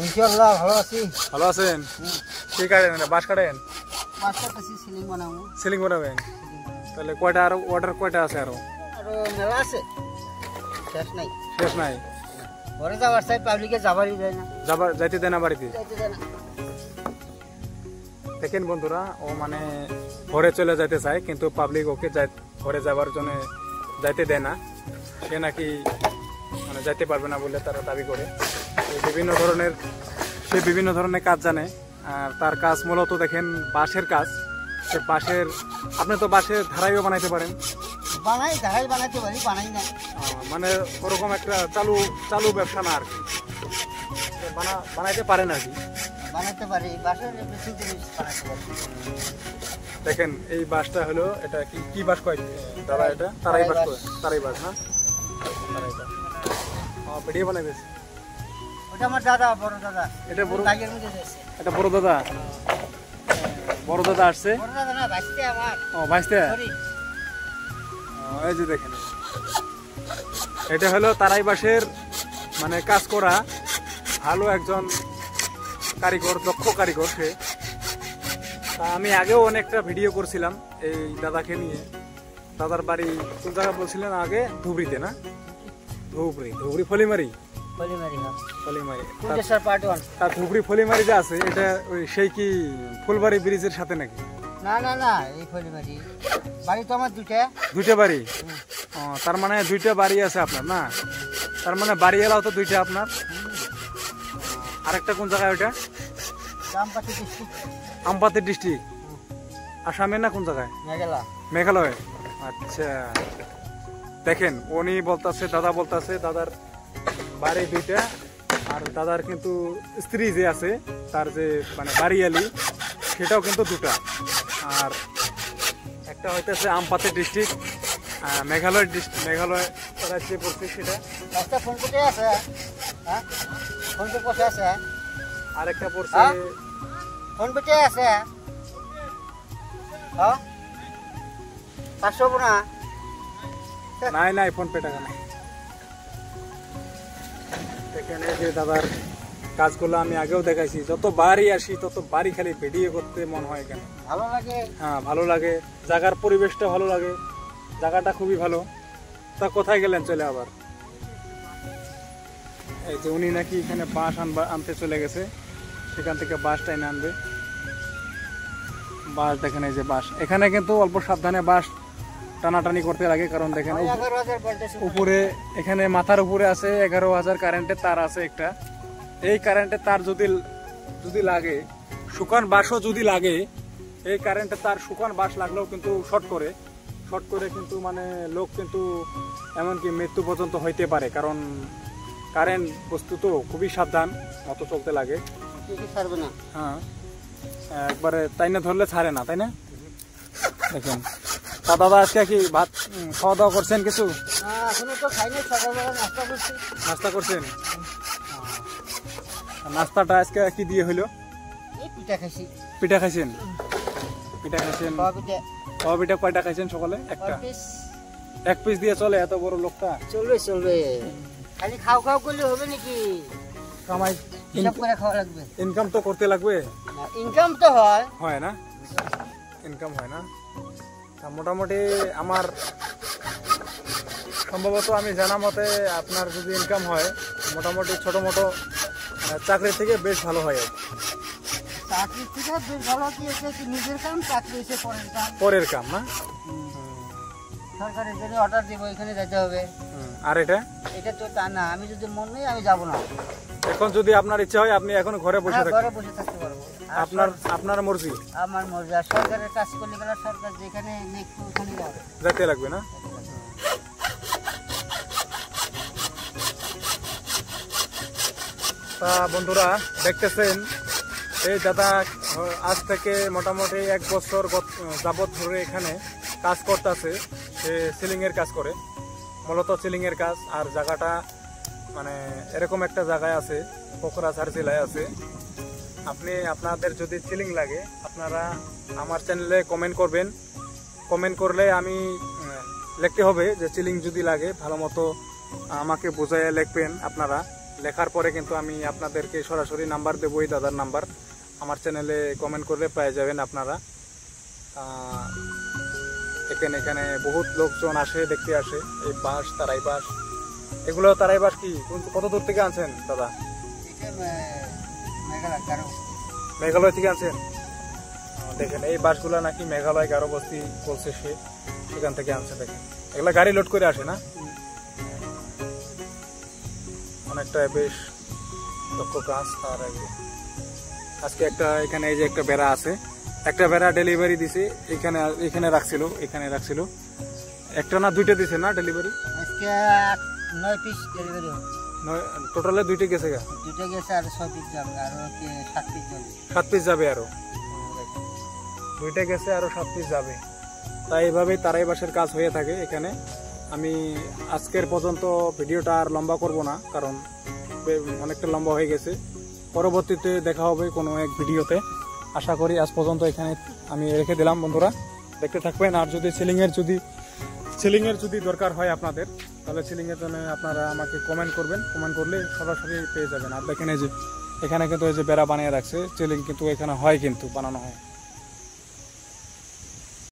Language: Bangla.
ইনশাআল্লাহ ভালো আছি। ভালো আছেন? কি কাটেন? বাঁশ কাটেন? বাঁশ কাটতেছি, সিলিং বানাবো। সিলিং বানাবেন? তাহলে কয়টা আরো অর্ডার কয়টা আছে? আরো মেলা আছে, শেষ নাই। শেষ নাই? ঘরে যাওয়ার চাই, পাবলিকে যাবারই যায় না, যাইতে দেয় না বাড়িতে। যাইতে দেয় না। দেখেন বন্ধুরা, ও মানে ঘরে চলে যেতে চায়, কিন্তু পাবলিক ওকে ঘরে যাওয়ার জন্য যাইতে দেয় না। সে নাকি মানে যাইতে পারবে না বলে তারা দাবি করে। সে বিভিন্ন ধরনের কাজ জানে। আর তার কাজ মূলত দেখেন বাঁশের কাজ। সে বাঁশের, আপনি তো বাঁশের ধারাইও বানাইতে পারেন। বানাই, ধারাই বানাইতে পারি, বানাই না। মানে ওরকম একটা চালু ব্যবসা না আর কি, বানাইতে পারেন আর কি। বানাইতে পারি, বাঁশের বেশি জিনিস বানাইতে পারি। দেখেন এই বাঁশটা হলো, এটা কি বাঁশ কয় দাদা? এটা তারাই বাঁশ কয়। তারাই বাঁশ না? তারাই বাঁশ। ভিডিও বানাই বেশ। ওটা আমার দাদা, বড় দাদা। এটা বড়, লাগের মধ্যে যাচ্ছে। এটা বড় দাদা। বড় দাদা আসছে। বড় দাদা না, ভাইস্তে আমার। ও ভাইস্তে। এই যে দেখেন, এটা হলো তারাই বাঁশের মানে কাজ করা ভালো একজন কারিগর, দক্ষ কারিগর সে। তা আমি আগেও অনেকটা ভিডিও করছিলাম এই দাদাকে নিয়ে। দাদার বাড়ি কোন জায়গা বলছিলেন আগে? ধুবড়িতে না? ধুবড়ি ফলিমারি। তার ধুবড়ি ফলিমারি যে আছে, এটা ওই সেই কি ফুলবাড়ি ব্রিজের সাথে নাকি? না না না, এই ফলিমারি বাড়ি তো আমার দুইটা বাড়ি। তার মানে দুইটা বাড়ি আছে আপনার না? তার মানে বাড়ি এলাও তো দুইটা আপনার। আরেকটা কোন জায়গায় ওইটা? আমপাতি ডিস্ট্রিক্ট, আসামে না কোন জায়গায়? মেঘালয়। আচ্ছা, দেখেন উনি বলতেছে, দাদা বলতেছে দাদার বাড়ি দুইটা, আর দাদার কিন্তু স্ত্রী যে আছে তার যে মানে বাড়িয়ালি, সেটাও কিন্তু দুটা। আর একটা হইতেছে আমপাতি ডিস্ট্রিক্ট, মেঘালয় রাজ্যে পড়ছে সেটা। আরেকটা পড়ছে আছে 500 না? নাই, ফোন পে টাকা নাই। এখানে যে দাদার কাজগুলো আমি আগেও দেখাইছি, যত বাড়ি আসি তত বাড়ি খালি ভিডিও করতে মন হয়। এখানে ভালো লাগে। হ্যাঁ, ভালো লাগে। জায়গার পরিবেশটা ভালো লাগে, জায়গাটা খুবই ভালো। তা কোথায় গেলেন চলে আবার? এই যে উনি নাকি এখানে বাঁশ আনতে চলে গেছে, সেখান থেকে বাঁশ টাইনে আনবে। বাঁশ দেখেন, এই যে বাঁশ। এখানে কিন্তু অল্প সাবধানে বাঁশ টানাটানি করতে লাগে, কারণ দেখেন উপরে, এখানে মাথার উপরে আছে 11,000 কারেন্টের তার আছে একটা। এই কারেন্টের তার যদি লাগে, শুকান বাঁশও যদি লাগে, এই কারেন্টের তার শুকান বাঁশ লাগলেও কিন্তু শর্ট করে কিন্তু মানে লোক কিন্তু এমনকি মৃত্যু পর্যন্ত হইতে পারে। কারণ কারেন্ট বস্তু তো খুবই সাবধান মতো চলতে লাগে। হ্যাঁ, একবারে তাই না ধরলে ছাড়ে না, তাই না? দেখেন। তা দাদা আজকে কি ভাত খাওয়া দাওয়া করছেন? কিছু নাস্তা করছেন? নাস্তাটা আজকে কি দিয়ে হইলো? পিঠা খাইছেন? পিঠা কয়টা খাইছেন সকালে? একটা। এক পিস দিয়ে চলে এত বড় লোকটা? চলবে। খালি খাও করলে হবে নাকি? কামাই খাওয়া লাগবে, ইনকাম তো করতে লাগবে। ইনকাম তো হয় না? ইনকাম হয় না। মোটামুটি আমার সম্ভবত আমি জানা মতে আপনার যদি ইনকাম হয়, মোটামুটি ছোট মোটো চাকরি থেকে বেশ ভালো হয়। চাকরি থেকে বেশ ভালো কি নিজের কাম, চাকরি এসে পরের কাম না? সরকারের জন্য অর্ডার দিব, এখানে যেতে হবে। আর এটা তো তা না, আমি যদি মন নেই আমি যাব না। এখন যদি আপনার ইচ্ছা হয় আপনি এখন ঘরে বসে থাকতে পারবো। আপনার মর্জি। আমার মর্জি। আর সরকারের কাজ করলে গেলে সরকার যেখানে ওখানে যেতে লাগবে না? তা বন্ধুরা দেখতেছেন, এই দাদা আজ থেকে মোটামুটি 1 বছর যাবৎ ধরে এখানে কাজ করতেছে। সে সিলিংয়ের কাজ করে, মূলত সিলিংয়ের কাজ। আর জায়গাটা মানে এরকম একটা জায়গায় আছে, কোকরাঝাড় জেলায় আছে। আপনাদের যদি সিলিং লাগে, আপনারা আমার চ্যানেলে কমেন্ট করবেন। কমেন্ট করলে আমি লিখতে হবে যে সিলিং যদি লাগে ভালো মতো আমাকে বোঝাইয়া লিখবেন আপনারা, লেখার পরে কিন্তু আমি আপনাদেরকে সরাসরি নাম্বার দেবো, এই দাদার নাম্বার। আমার চ্যানেলে কমেন্ট করলে পেয়ে যাবেন আপনারা। এখানে বহুত লোকজন আসে, দেখতে আসে। এই বাঁশ, তারাই বাঁশ, এগুলো তারাই বাঁশ কি কত দূর থেকে আনছেন দাদা? মেঘালয় থেকে আনছেন। দেখেন এই বাসগুলা নাকি মেঘালয় গারোবস্তি বলছে সে, সেখান থেকে আনছে। দেখেন এগুলা গাড়ি লোড করে আসে না, অনেকটা বেশ দক্ষ কাজ। তার আগে আজকে একটা এখানে এই যে একটা বেড়া আছে, একটা বেড়া ডেলিভারি দিছে, এখানে রাখছিল। একটা না দুইটা দিছে না ডেলিভারি? আজকে 9 পিস ডেলিভারি হবে। টোটালে দুইটা গেছে গা? দুইটা গেছে, আর 6 পিস যাবে, আর 7 পিস যাবে। 7 পিস যাবে আরো। দুইটা গেছে, আরো 7 পিস যাবে। তাই এইভাবেই তারাই বাঁশের কাজ হয়ে থাকে এখানে। আমি আজকের পর্যন্ত ভিডিওটা আর লম্বা করব না, কারণ অনেকটা লম্বা হয়ে গেছে। পরবর্তীতে দেখা হবে কোনো এক ভিডিওতে। আশা করি আজ পর্যন্ত এখানে আমি রেখে দিলাম। বন্ধুরা দেখতে থাকবেন। আর যদি সিলিংয়ের যদি দরকার হয় আপনাদের, তাহলে সিলিংয়ের জন্য আপনারা আমাকে কমেন্ট করবেন। কমেন্ট করলে সরাসরি পেয়ে যাবেন। আর দেখেন এই যে এখানে কিন্তু এই যে বেড়া বানিয়ে রাখছে, সিলিং কিন্তু এখানে হয়, কিন্তু বানানো হয়।